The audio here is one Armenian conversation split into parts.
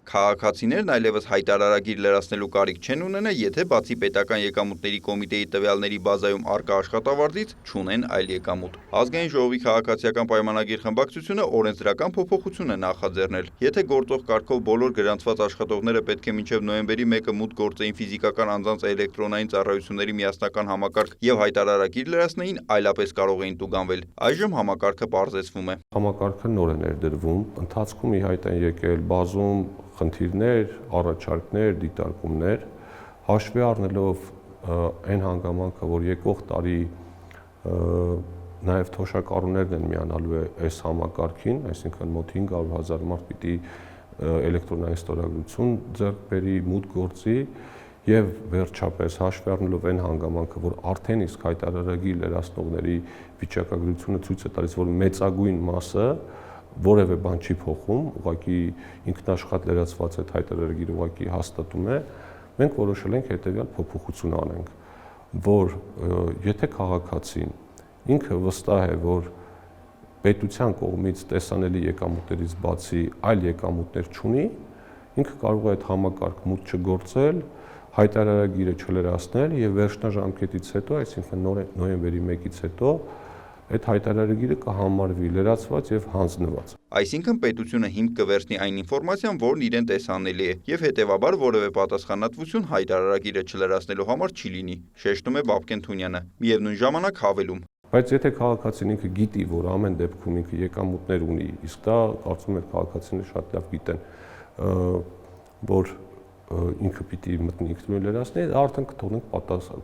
Քաղաքացիներն այլևս հայտարարագիր լրացնելու կարիք չեն ունենա, եթե բացի պետական եկամուտների կոմիտեի տվյալների բազայում առկա աշխատավարձից չունեն այլ եկամուտ։ Ազգային ժողովի քաղաքացիական պայմանագիր խմբակցությունը օրենսդրական փոփոխություն է նախաձեռնել։ Եթե գործող կարգով բոլոր գրանցված աշխատողները պետք է մինչև նոյեմբերի 1-ը մուտք գործեին ֆիզիկական անձանց էլեկտրոնային ծառայությունների միասնական համակարգ եւ հայտարարագիր լրացնեին, այլապես կարող էին տուգանվել։ Այժմ համակարգը պարզեցվում է։ Համակարգը նոր է ներդրվում, ընթացքում ի հայտ են եկել բազում խնդիրներ, առաջարկներ, դիտարկումներ, հաշվի առնելով այն հանգամանքը, որ եկող տարի նաև թոշակառուներն են միանալու այս համակարգին, այսինքն մոտ 500,000 մարդ պիտի էլեկտրոնային ստորագրություն ձեռք բերի, մուտք գործի եւ վերջապես հաշվի առնելով այն հանգամանքը, որ արդեն իսկ հայտարարագիր լրացնողների վիճակագրությունը ցույց է տալիս, որ մեծագույն մասը որևէ բան չի փոխում, ուղղակի ինքնաշխատ լրացված այդ հայտարարագիրը ուղղակի հաստատում է, մենք որոշել ենք հետեւյալ փոփոխություն անենք, որ եթե քաղաքացին ինքը վստահ է, որ պետության կողմից տեսանելի եկամուտներից բացի այլ եկամուտներ չունի, ինքը կարող է այդ համակարգ մուտք չգործել, հայտարարագիրը չլրացնել եւ վերջնաժամկետից հետո, այսինքն նոյեմբերի 1-ից հետո այդ հայտարարագիրը կհամարվի լրացված եւ հանձնված։ Այսինքն պետությունը հիմք կվերցնի այն ինֆորմացիան, որն իրեն տեսանելի է, եւ հետեւաբար որևէ պատասխանատվություն հայտարարագիրը չլրացնելու համար չի լինի, շեշտում է Բաբկեն Թունյանը, միևնույն ժամանակ հավելում. Բայց եթե քաղաքացին ինքը գիտի, որ ամեն դեպքում ինքը եկամուտներ ունի, իսկ դա կարծում եմ քաղաքացիները շատ լավ գիտեն, որ ինքը պիտի մտնի ինքնուրույն լրացնի, արդեն կթողնենք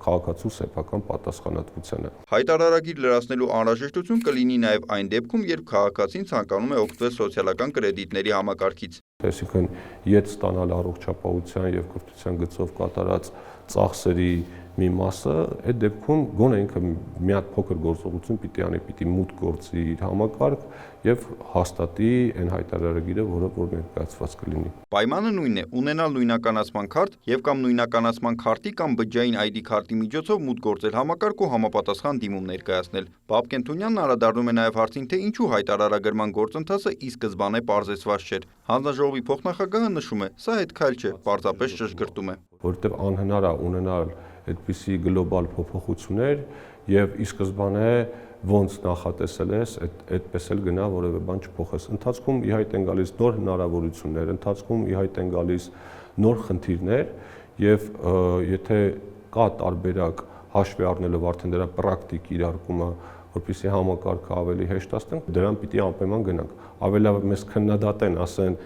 քաղաքացու սեփական պատասխանատվությանը։ Հայտարարագիր լրացնելու անհրաժեշտություն կլինի նաև այն դեպքում, երբ քաղաքացին ցանկանում է օգտվել սոցիալական կրեդիտների համակարգից։ Այսինքն յետ ստանալ առողջապահության եւ կրթության գծով կատարած ծախսերի մի մասը, այդ դեպքում գոնե ինքը մի հատ փոքր գործողություն պիտի անի, պիտի մուտք գործի իր համակարգ եւ հաստատի այն հայտարարագիրը, որը ներկայացված կլինի։ Պայմանը նույնն է՝ ունենալ նույնականացման քարտ եւ կամ նույնականացման քարտի կամ բջջային ID քարտի միջոցով մուտք գործել համակարգ ու համապատասխան դիմում ներկայացնել։ Բաբկեն Թունյանն անդրադառնում է նաեւ հարցին, թե ինչու հայտարարագրման գործընթացը ի սկզբանե պարզեցված չէր։ Հանձնաժողովի փոխնախագահը նշում է, սա հետքայլ չէ, պարզապես ճշգրտում է, որովհետեւ անհնար է ունենալ այդպիսի գլոբալ փոփոխություններ եւ ի սկզբանե ոնց նախատեսել ես, այդպես էլ գնա որևէ բան չփոխես։ Ընթացքում ի հայտ են գալիս նոր հնարավորություններ, ընթացքում ի հայտ են գալիս նոր խնդիրներ եւ եթե կա տարբերակ հաշվի առնելով արդեն դրա պրակտիկ իրարկումը, որպեսզի համակարգը ավելի հեշտացնենք, դրան պիտի անպայման գնանք։ Ավելի մեզ քննադատեն, ասեն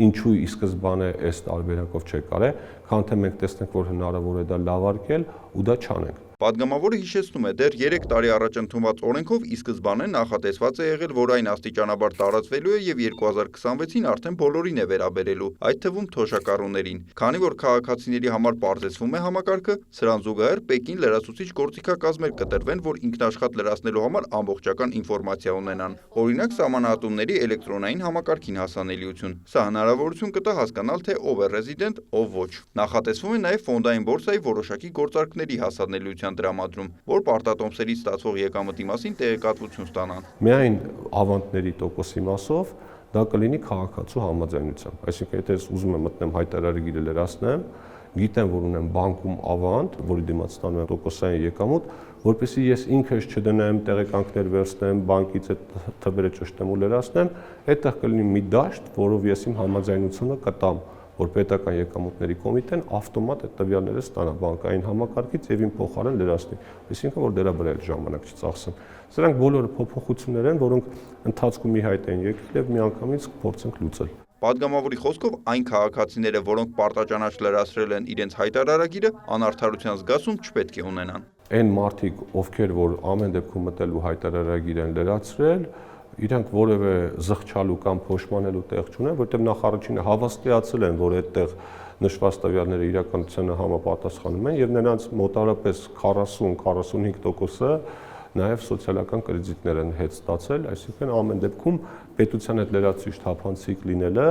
ինչու ի սկզբանե այս տարբերակով չեք արել, քան թե մենք տեսնենք, որ հնարավոր է դա լավարկել ու դա չանենք։ Պատգամավորը հիշեցնում է, դեռ 3 տարի առաջ ընդունված օրենքով ի սկզբանե նախատեսված է եղել, որ այն աստիճանաբար տարածվելու է եւ 2026-ին արդեն բոլորին է վերաբերելու, այդ թվում թոշակառուներին։ Քանի որ քաղաքացիների համար պարզեցվում է համակարգը, սրան զուգահեռ Պեկին լրացուցիչ գործիքակազմեր կտրվեն, որ ինքնաշխատ լրացնելու համար ամբողջական ինֆորմացիա ունենան։ Օրինակ, սահմանահատումների էլեկտրոնային համակարգին հասանելիություն։ Սա հնարավորություն կտա հասկանալ, թե ով է ռեզիդենտ, ով ոչ։ Նախատեսվում է նաեւ ֆոնդային բորսայի որոշակի գործարքների հասանելիության դրամադրում, որ պարտատոմսերից ստացվող եկամտի մասին տեղեկատվություն ստանան։ Միայն ավանդների տոկոսի մասով դա կլինի քաղաքացու համաձայնությամբ։ Այսինքն, եթե ես ուզում եմ մտնեմ հայտարարագիրը լրացնեմ, գիտեմ, որ ունեմ բանկում ավանդ, որի դիմաց ստանում եմ տոկոսային եկամուտ, որպեսզի ես ինքս չդնեմ, տեղեկանքներ վերցնեմ, բանկից այդ թվերը ճշտեմ ու լրացնեմ, այդտեղ կլինի մի դաշտ, որով ես իմ համաձայնությունը կտամ, որ պետական եկամուտների կոմիտեն ավտոմատ այդ տվյալները ստանա բանկային համակարգից եւ իմ փոխարեն լրացնի։ Այսինքն, որ դրա վրա էլ ժամանակ չծախսեմ։ Սրանք բոլորը փոփոխություններ են, որոնք ընթացքում ի հայտ են եկել եւ միանգամից փորձենք լուծել։ Պատգամավորի խոսքով այն քաղաքացիները, որոնք պարտաճանաչ լրացրել են իրենց հայտարարագիրը, անարդարության զգացում չպետք է ունենան։ Այն մարդիկ, ովքեր որ ամեն դեպքում մտել ու հայտարարագիր են լրացրել, իրանք որևէ զղջալու կամ փոշմանելու տեղ չունեն, որտեղ նախ առաջինը հավաստիացել են, որ այդտեղ նշված տվյալները իրականությանը համապատասխանում են եւ նրանց մոտարապես 40-45%-ը նաև սոցիալական կրեդիտներ են հետ ստացել, այսինքն ամեն դեպքում պետության այդ լրացուցիչ թափանցիկ լինելը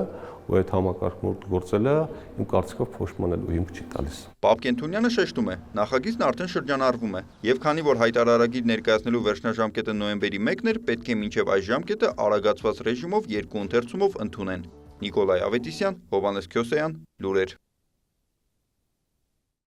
ու այդ համակարգը գործելը իմ կարծիքով փոշմանելու հիմք չի տալիս։ Բաբկեն Թունյանը շեշտում է, նախագիծն արդեն շրջանառվում է, եւ քանի որ հայտարարագիր ներկայացնելու վերջնաժամկետը նոյեմբերի 1-ն էր, պետք է մինչեւ այս ժամկետը արագացված ռեժիմով 2 ընթերցումով ընդունեն։ Նիկոլայ Ավետիսյան, Հովհաննես Քյոսեյան, լուրեր։